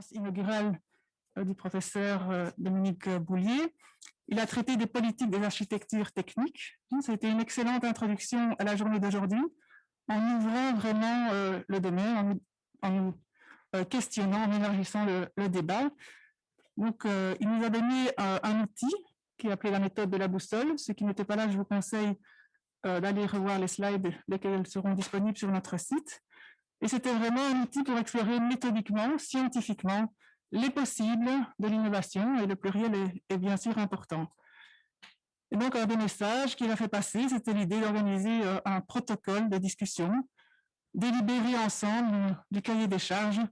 conférence inaugurale du professeur Dominique Boulier. Il a traité des politiques des architectures techniques. C'était une excellente introduction à la journée d'aujourd'hui, en ouvrant vraiment le domaine, en nous questionnant, en élargissant le débat. Donc, il nous a donné un outil qui est appelé la méthode de la boussole. Ceux qui n'étaient pas là, je vous conseille d'aller revoir les slides, lesquels seront disponibles sur notre site. Et c'était vraiment un outil pour explorer méthodiquement, scientifiquement, les possibles de l'innovation, et le pluriel est bien sûr important. Et donc, un des messages qu'il a fait passer, c'était l'idée d'organiser un protocole de discussion, délibérer ensemble du cahier des charges,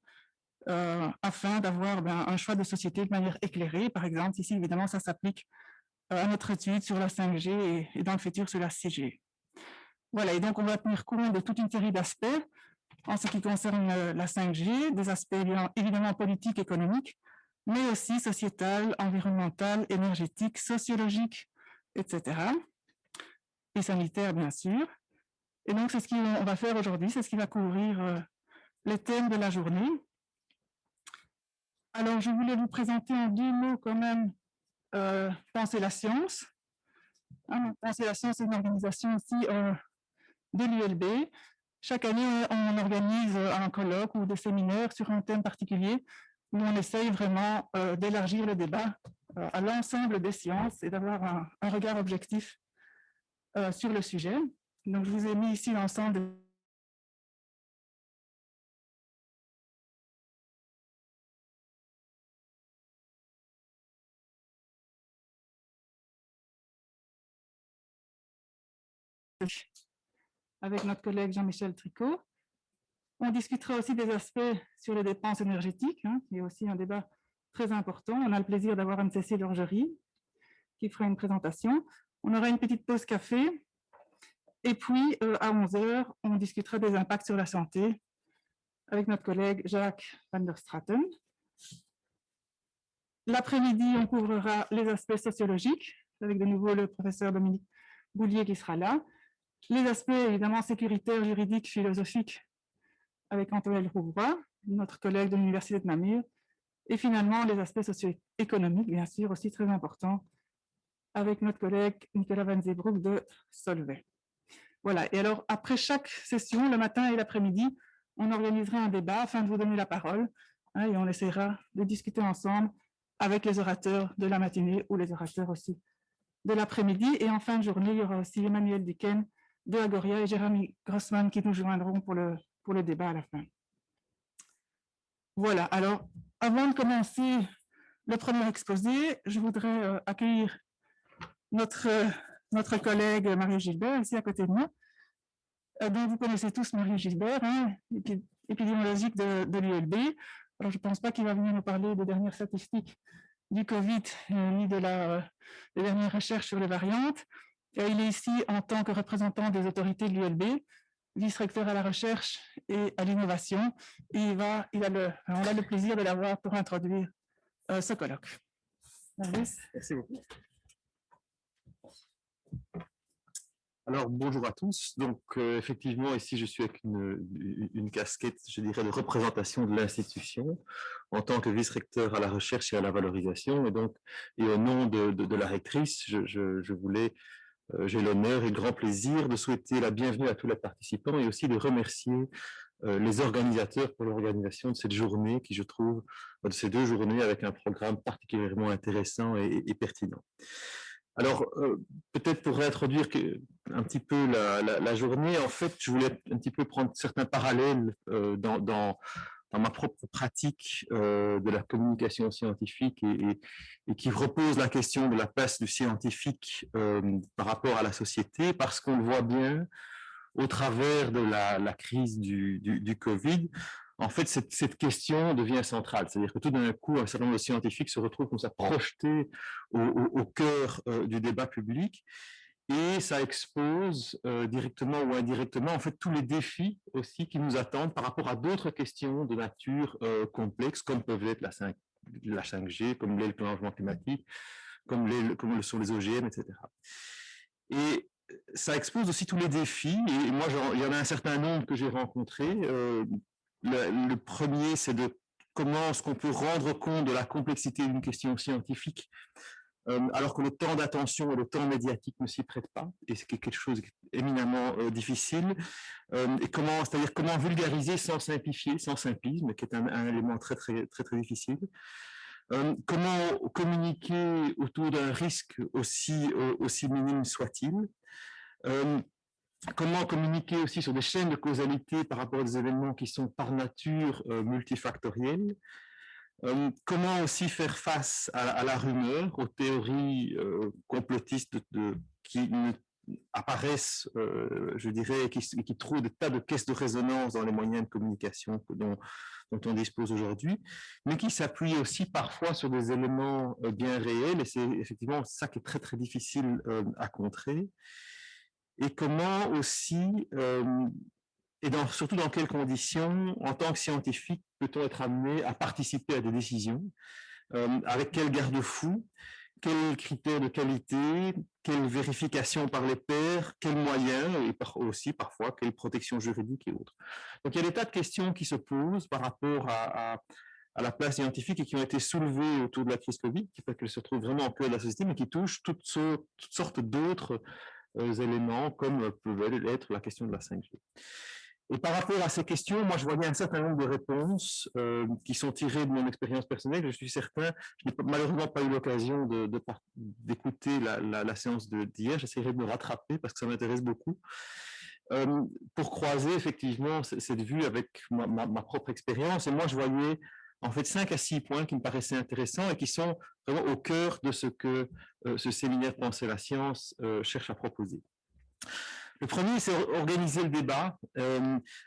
afin d'avoir un choix de société de manière éclairée. Par exemple, ici, évidemment, ça s'applique à notre étude sur la 5G et dans le futur sur la 6G. Voilà, et donc on va tenir compte de toute une série d'aspects en ce qui concerne la 5G, des aspects évidemment politiques, économiques, mais aussi sociétal, environnemental, énergétique, sociologique, etc. Et sanitaire, bien sûr. Et donc, c'est ce qu'on va faire aujourd'hui, c'est ce qui va couvrir les thèmes de la journée. Alors, je voulais vous présenter en 2 mots quand même Penser la science. Penser la science est une organisation aussi de l'ULB. Chaque année, on organise un colloque ou des séminaires sur un thème particulier où on essaye vraiment d'élargir le débat à l'ensemble des sciences et d'avoir un regard objectif sur le sujet. Donc, je vous ai mis ici l'ensemble avec notre collègue Jean-Michel Tricot. On discutera aussi des aspects sur les dépenses énergétiques, qui est aussi un débat très important. On a le plaisir d'avoir Anne-Cécile Orgerie qui fera une présentation. On aura une petite pause café. Et puis, à 11h, on discutera des impacts sur la santé avec notre collègue Jacques van der Straten. L'après-midi, on couvrira les aspects sociologiques, avec de nouveau le professeur Dominique Boulier qui sera là. Les aspects, évidemment, sécuritaires, juridiques, philosophiques, avec Antoine Rouvroy, notre collègue de l'Université de Namur. Et finalement, les aspects socio-économiques, bien sûr, aussi très importants, avec notre collègue Nicolas Van Zeebroek de Solvay. Voilà, et alors après chaque session, le matin et l'après-midi, on organisera un débat afin de vous donner la parole, et on essaiera de discuter ensemble avec les orateurs de la matinée ou les orateurs aussi de l'après-midi. Et en fin de journée, il y aura aussi Emmanuel Duquesne de Agoria et Jérémy Grossman qui nous joindront pour le débat à la fin. Voilà, alors avant de commencer le premier exposé, je voudrais accueillir notre collègue Marie Gilbert, ici à côté de moi, dont vous connaissez tous Marie Gilbert, épidémiologique de l'ULB. Alors, je ne pense pas qu'il va venir nous parler des dernières statistiques du Covid, ni des dernières recherches sur les variantes. Il est ici en tant que représentant des autorités de l'ULB, vice-recteur à la recherche et à l'innovation. Et on a le plaisir de l'avoir pour introduire ce colloque. Merci beaucoup. Alors, bonjour à tous. Donc, effectivement, ici, je suis avec une casquette, je dirais, de représentation de l'institution en tant que vice-recteur à la recherche et à la valorisation. Et au nom de la rectrice, j'ai l'honneur et le grand plaisir de souhaiter la bienvenue à tous les participants et aussi de remercier les organisateurs pour l'organisation de cette journée qui, je trouve, de ces 2 journées avec un programme particulièrement intéressant et pertinent. Alors, peut-être pour réintroduire un petit peu la journée, en fait, je voulais un petit peu prendre certains parallèles dans ma propre pratique de la communication scientifique et qui repose la question de la place du scientifique par rapport à la société, parce qu'on le voit bien au travers de la crise du Covid. En fait, cette question devient centrale. C'est-à-dire que tout d'un coup, un certain nombre de scientifiques se retrouvent comme ça projetés au cœur du débat public. Et ça expose directement ou indirectement en fait tous les défis aussi qui nous attendent par rapport à d'autres questions de nature complexe, comme peuvent être la 5G, comme l'est le changement climatique, comme le sont les OGM, etc. Et ça expose aussi tous les défis. Et moi, il y en a un certain nombre que j'ai rencontrés. Le premier, c'est de comment est-ce qu'on peut rendre compte de la complexité d'une question scientifique alors que le temps d'attention et le temps médiatique ne s'y prêtent pas, et c'est quelque chose éminemment difficile. Et c'est-à-dire comment vulgariser sans simplifier, sans simplisme, qui est un élément très difficile. Comment communiquer autour d'un risque aussi minime soit-il. Comment communiquer aussi sur des chaînes de causalité par rapport à des événements qui sont par nature multifactoriels. Comment aussi faire face à la rumeur, aux théories complotistes qui apparaissent, je dirais, qui trouvent des tas de caisses de résonance dans les moyens de communication dont on dispose aujourd'hui, mais qui s'appuient aussi parfois sur des éléments bien réels, et c'est effectivement ça qui est très difficile à contrer. Et comment aussi et surtout dans quelles conditions, en tant que scientifique, peut-on être amené à participer à des décisions, avec quels garde-fous, quels critères de qualité, quelles vérifications par les pairs, quels moyens, et aussi parfois quelles protections juridiques et autres. Donc il y a des tas de questions qui se posent par rapport à la place scientifique et qui ont été soulevées autour de la crise Covid, qui fait qu'elle se trouve vraiment au cœur de la société, mais qui touchent toutes sortes d'autres éléments, comme peut être la question de la 5G. Et par rapport à ces questions, moi, je voyais un certain nombre de réponses qui sont tirées de mon expérience personnelle. Je suis certain, je n'ai malheureusement pas eu l'occasion d'écouter la séance d'hier. J'essaierai de me rattraper parce que ça m'intéresse beaucoup. Pour croiser effectivement cette vue avec ma propre expérience. Et moi, je voyais en fait 5 à 6 points qui me paraissaient intéressants et qui sont vraiment au cœur de ce que ce séminaire Penser la science cherche à proposer. Le premier, c'est organiser le débat,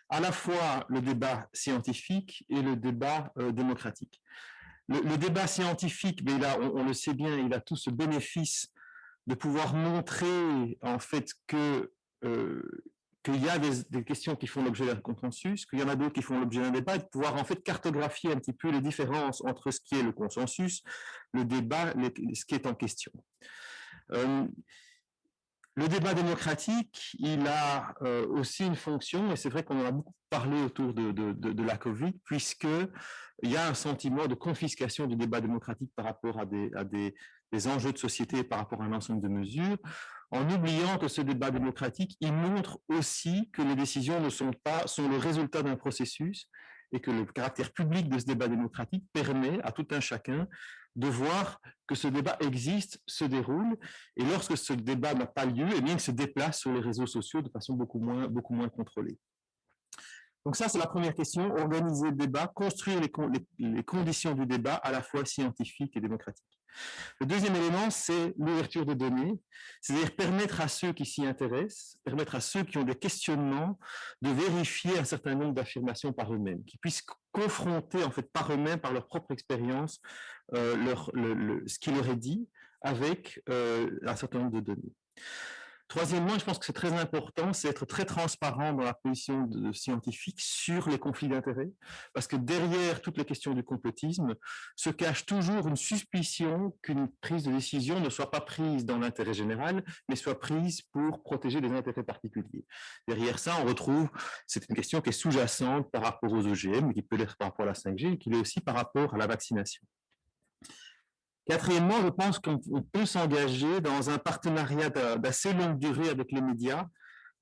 à la fois le débat scientifique et le débat démocratique. Le débat scientifique, mais là, on le sait bien, il a tout ce bénéfice de pouvoir montrer en fait qu'il y a des questions qui font l'objet d'un consensus, qu'il y en a d'autres qui font l'objet d'un débat, et de pouvoir en fait cartographier un petit peu les différences entre ce qui est le consensus, le débat, ce qui est en question. Le débat démocratique, il a aussi une fonction, et c'est vrai qu'on en a beaucoup parlé autour de la Covid, puisqu'il y a un sentiment de confiscation du débat démocratique par rapport à des enjeux de société, par rapport à un ensemble de mesures, en oubliant que ce débat démocratique, il montre aussi que les décisions sont le résultat d'un processus, et que le caractère public de ce débat démocratique permet à tout un chacun de voir que ce débat existe, se déroule, et lorsque ce débat n'a pas lieu, eh bien, il se déplace sur les réseaux sociaux de façon beaucoup moins contrôlée. Donc ça, c'est la première question, organiser le débat, construire les conditions du débat à la fois scientifique et démocratique. Le deuxième élément, c'est l'ouverture des données, c'est-à-dire permettre à ceux qui s'y intéressent, permettre à ceux qui ont des questionnements de vérifier un certain nombre d'affirmations par eux-mêmes, qui puissent confronter en fait par eux-mêmes, par leur propre expérience, ce qui leur est dit avec un certain nombre de données. Troisièmement, je pense que c'est très important, c'est être très transparent dans la position scientifique sur les conflits d'intérêts, parce que derrière toutes les questions du complotisme se cache toujours une suspicion qu'une prise de décision ne soit pas prise dans l'intérêt général, mais soit prise pour protéger des intérêts particuliers. Derrière ça, on retrouve, c'est une question qui est sous-jacente par rapport aux OGM, qui peut l'être par rapport à la 5G, et qui l'est aussi par rapport à la vaccination. Quatrièmement, je pense qu'on peut s'engager dans un partenariat d'assez longue durée avec les médias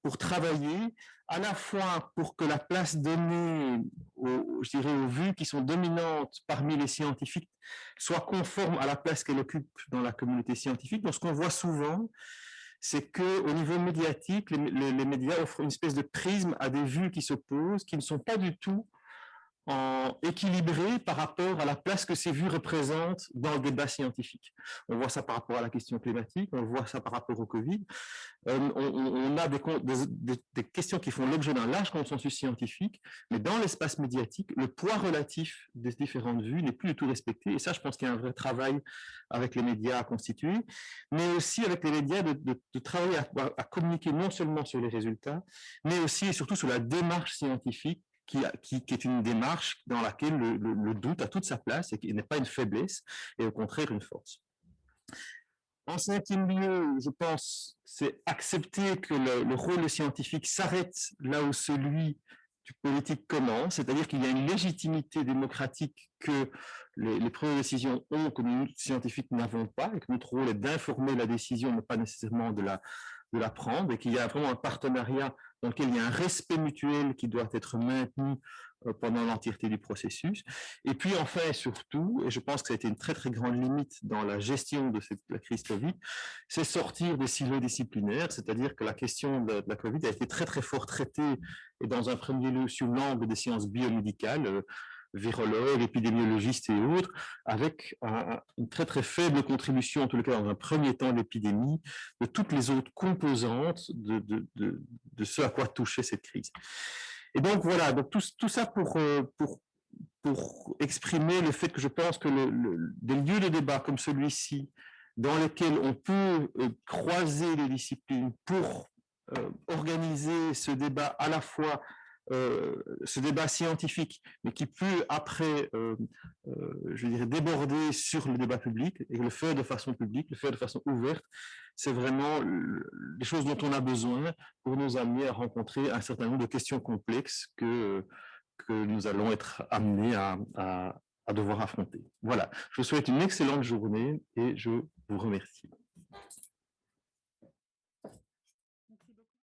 pour travailler à la fois pour que la place donnée aux vues qui sont dominantes parmi les scientifiques soit conforme à la place qu'elle occupe dans la communauté scientifique. Donc, ce qu'on voit souvent, c'est qu'au niveau médiatique, les médias offrent une espèce de prisme à des vues qui s'opposent, qui ne sont pas du tout équilibré par rapport à la place que ces vues représentent dans le débat scientifique. On voit ça par rapport à la question climatique, on voit ça par rapport au Covid. On a des questions qui font l'objet d'un large consensus scientifique, mais dans l'espace médiatique, le poids relatif des différentes vues n'est plus du tout respecté. Et ça, je pense qu'il y a un vrai travail avec les médias à constituer, mais aussi avec les médias de travailler à communiquer non seulement sur les résultats, mais aussi et surtout sur la démarche scientifique, qui est une démarche dans laquelle le doute a toute sa place et qui n'est pas une faiblesse, et au contraire une force. En cinquième lieu, je pense, c'est accepter que le rôle scientifique s'arrête là où celui du politique commence, c'est-à-dire qu'il y a une légitimité démocratique que les premières décisions ont, que nous, scientifiques, n'avons pas, et que notre rôle est d'informer la décision, mais pas nécessairement de la prendre, et qu'il y a vraiment un partenariat dans lequel il y a un respect mutuel qui doit être maintenu pendant l'entièreté du processus. Et puis enfin et surtout, et je pense que ça a été une très très grande limite dans la gestion de la crise Covid, c'est sortir des silos disciplinaires, c'est-à-dire que la question de la Covid a été très très fort traitée, et dans un premier lieu sous l'angle des sciences biomédicales, virologues, épidémiologistes et autres, avec une très très faible contribution, en tout cas dans un premier temps de l'épidémie, de toutes les autres composantes de ce à quoi touchait cette crise. Et donc voilà, donc tout ça pour exprimer le fait que je pense que des lieux de débat comme celui-ci, dans lesquels on peut croiser les disciplines pour organiser ce débat à la fois ce débat scientifique, mais qui peut après, je dirais, déborder sur le débat public et le faire de façon publique, le faire de façon ouverte, c'est vraiment les choses dont on a besoin pour nous amener à rencontrer un certain nombre de questions complexes que nous allons être amenés à devoir affronter. Voilà, je vous souhaite une excellente journée et je vous remercie.